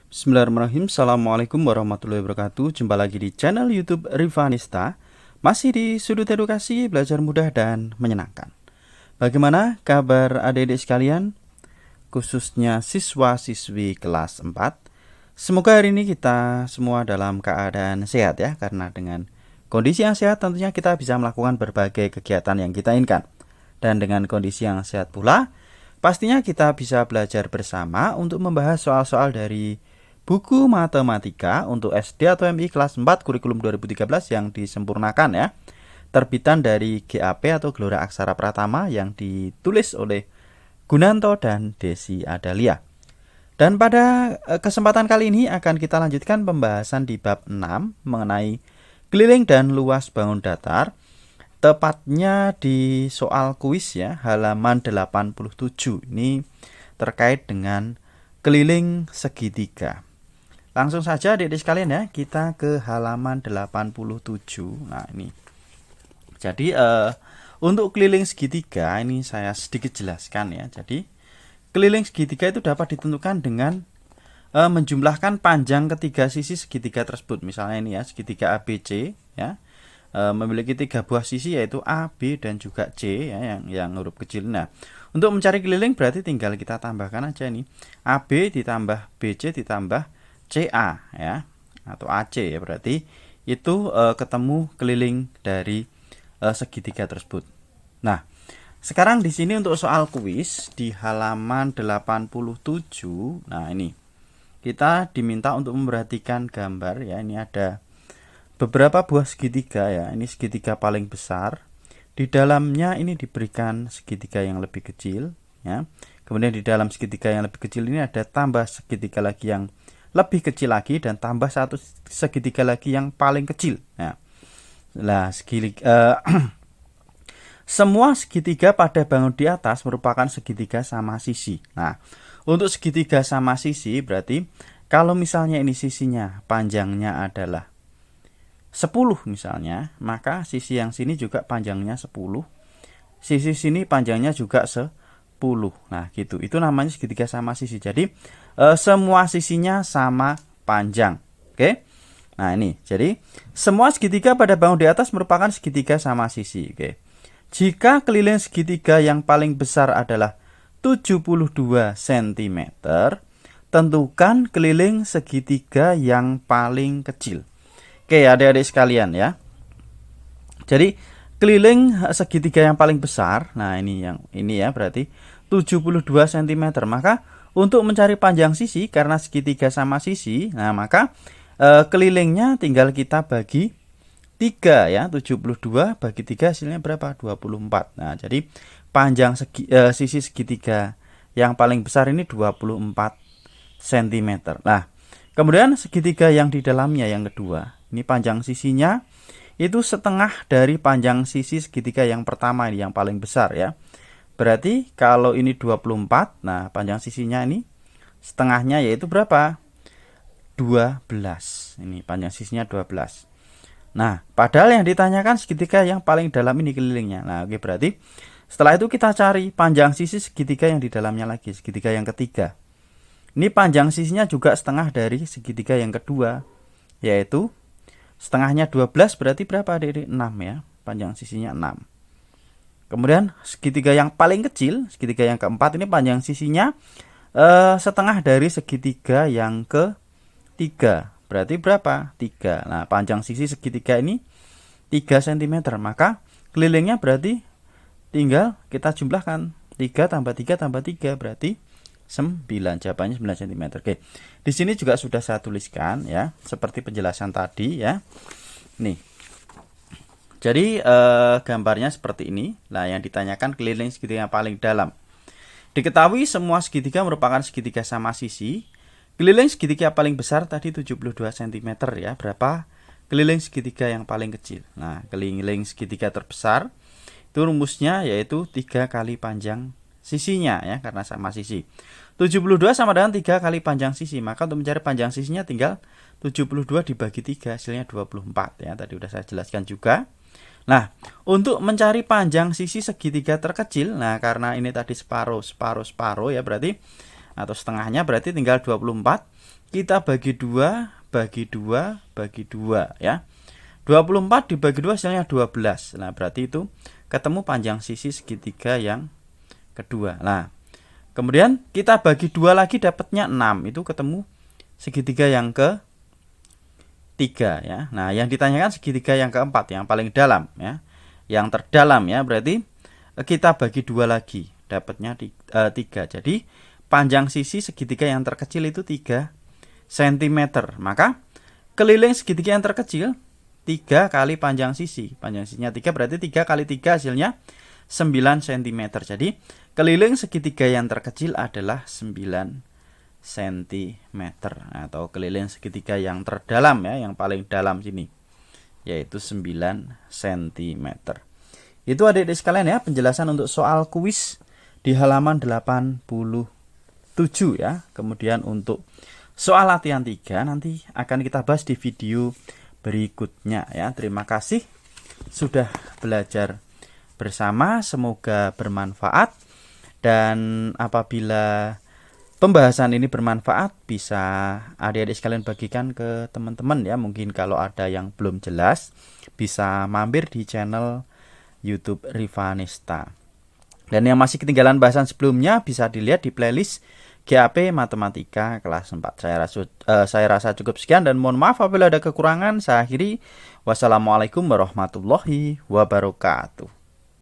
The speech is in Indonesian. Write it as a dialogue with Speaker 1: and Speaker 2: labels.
Speaker 1: Bismillahirrahmanirrahim. Assalamualaikum warahmatullahi wabarakatuh. Jumpa lagi di channel YouTube Rivanista. Masih di sudut edukasi, belajar mudah dan menyenangkan. Bagaimana kabar adik-adik sekalian? Khususnya siswa-siswi kelas 4. Semoga hari ini kita semua dalam keadaan sehat ya. Karena dengan kondisi yang sehat tentunya kita bisa melakukan berbagai kegiatan yang kita inginkan. Dan dengan kondisi yang sehat pula, pastinya kita bisa belajar bersama untuk membahas soal-soal dari buku matematika untuk SD atau MI kelas 4 kurikulum 2013 yang disempurnakan ya. Terbitan dari GAP atau Gelora Aksara Pratama yang ditulis oleh Gunanto dan Desi Adalia. Dan pada kesempatan kali ini akan kita lanjutkan pembahasan di bab 6 mengenai keliling dan luas bangun datar. Tepatnya di soal kuis ya, halaman 87. Ini terkait dengan keliling segitiga. Langsung saja adik-adik sekalian ya, kita ke halaman 87. Nah ini. Jadi untuk keliling segitiga ini saya sedikit jelaskan ya. Jadi keliling segitiga itu dapat ditentukan dengan menjumlahkan panjang ketiga sisi segitiga tersebut. Misalnya ini ya, segitiga ABC ya. Memiliki 3 buah sisi yaitu A, B dan juga C ya, yang huruf kecil. Nah, untuk mencari keliling berarti tinggal kita tambahkan aja nih. AB ditambah BC ditambah CA ya, atau AC ya, berarti itu ketemu keliling dari segitiga tersebut. Nah, sekarang di sini untuk soal kuis di halaman 87. Nah, ini kita diminta untuk memperhatikan gambar ya. Ini ada beberapa buah segitiga ya. Ini segitiga paling besar. Di dalamnya ini diberikan segitiga yang lebih kecil ya. Kemudian di dalam segitiga yang lebih kecil ini ada tambah segitiga lagi yang lebih kecil lagi dan tambah satu segitiga lagi yang paling kecil. Nah, semua segitiga pada bangun di atas merupakan segitiga sama sisi. Nah, untuk segitiga sama sisi berarti kalau misalnya ini sisinya panjangnya adalah 10 misalnya, maka sisi yang sini juga panjangnya 10. Sisi sini panjangnya juga 10. Nah, gitu. Itu namanya segitiga sama sisi. Jadi semua sisinya sama panjang. Oke. Nah, ini. Jadi semua segitiga pada bangun di atas merupakan segitiga sama sisi. Oke. Jika keliling segitiga yang paling besar adalah 72 cm, tentukan keliling segitiga yang paling kecil. Oke, adik-adik sekalian ya. Jadi keliling segitiga yang paling besar, nah ini ya berarti 72 cm. Maka untuk mencari panjang sisi karena segitiga sama sisi, nah maka kelilingnya tinggal kita bagi 3 ya. 72 bagi 3 hasilnya berapa? 24. Nah, jadi panjang sisi segitiga yang paling besar ini 24 cm. Nah, kemudian segitiga yang di dalamnya yang kedua, ini panjang sisinya itu setengah dari panjang sisi segitiga yang pertama ini yang paling besar ya. Berarti kalau ini 24, nah panjang sisinya ini setengahnya yaitu berapa? 12. Ini panjang sisinya 12. Nah, padahal yang ditanyakan segitiga yang paling dalam ini kelilingnya. Nah, oke, berarti setelah itu kita cari panjang sisi segitiga yang di dalamnya lagi, segitiga yang ketiga. Ini panjang sisinya juga setengah dari segitiga yang kedua, yaitu setengahnya 12 berarti berapa adik-adik? 6 ya. Panjang sisinya 6. Kemudian segitiga yang paling kecil, segitiga yang keempat ini panjang sisinya setengah dari segitiga yang ketiga. Berarti berapa? 3. Nah, panjang sisi segitiga ini 3 cm. Maka kelilingnya berarti tinggal kita jumlahkan. 3 tambah 3 tambah 3 berarti 9. Jawabannya 9 cm. Oke. Di sini juga sudah saya tuliskan ya, seperti penjelasan tadi ya. Nih. Jadi gambarnya seperti ini. Nah, yang ditanyakan keliling segitiga yang paling dalam. Diketahui semua segitiga merupakan segitiga sama sisi. Keliling segitiga paling besar tadi 72 cm ya. Berapa keliling segitiga yang paling kecil? Nah, keliling segitiga terbesar itu rumusnya yaitu 3 kali panjang sisinya ya, karena sama sisi. 72 sama dengan 3 kali panjang sisi. Maka untuk mencari panjang sisinya tinggal 72 dibagi 3 hasilnya 24 ya. Tadi udah saya jelaskan juga. Nah, untuk mencari panjang sisi segitiga terkecil, nah karena ini tadi separuh ya, berarti atau setengahnya berarti tinggal 24. Kita bagi 2, bagi 2, bagi 2 ya. 24 dibagi 2 hasilnya 12. Nah, berarti itu ketemu panjang sisi segitiga yang kedua. Nah, kemudian kita bagi 2 lagi dapatnya 6. Itu ketemu segitiga yang ke-3 ya. Nah, yang ditanyakan segitiga yang keempat, yang paling dalam ya. Yang terdalam ya, berarti kita bagi 2 lagi dapatnya 3. Jadi panjang sisi segitiga yang terkecil itu 3 cm. Maka keliling segitiga yang terkecil 3 kali panjang sisi. Panjang sisinya 3 berarti 3 kali 3 hasilnya 9 cm. Jadi keliling segitiga yang terkecil adalah 9 cm. Atau keliling segitiga yang terdalam ya, yang paling dalam sini, yaitu 9 cm. Itu adik-adik sekalian ya, penjelasan untuk soal kuis di halaman 87 ya. Kemudian untuk soal latihan 3 nanti akan kita bahas di video berikutnya ya. Terima kasih sudah belajar bersama, semoga bermanfaat. Dan apabila pembahasan ini bermanfaat, bisa adik-adik sekalian bagikan ke teman-teman ya. Mungkin kalau ada yang belum jelas, bisa mampir di channel YouTube Rivanesta. Dan yang masih ketinggalan bahasan sebelumnya bisa dilihat di playlist GAP Matematika kelas 4. Saya rasa cukup sekian dan mohon maaf apabila ada kekurangan. Saya akhiri. Wassalamualaikum warahmatullahi wabarakatuh.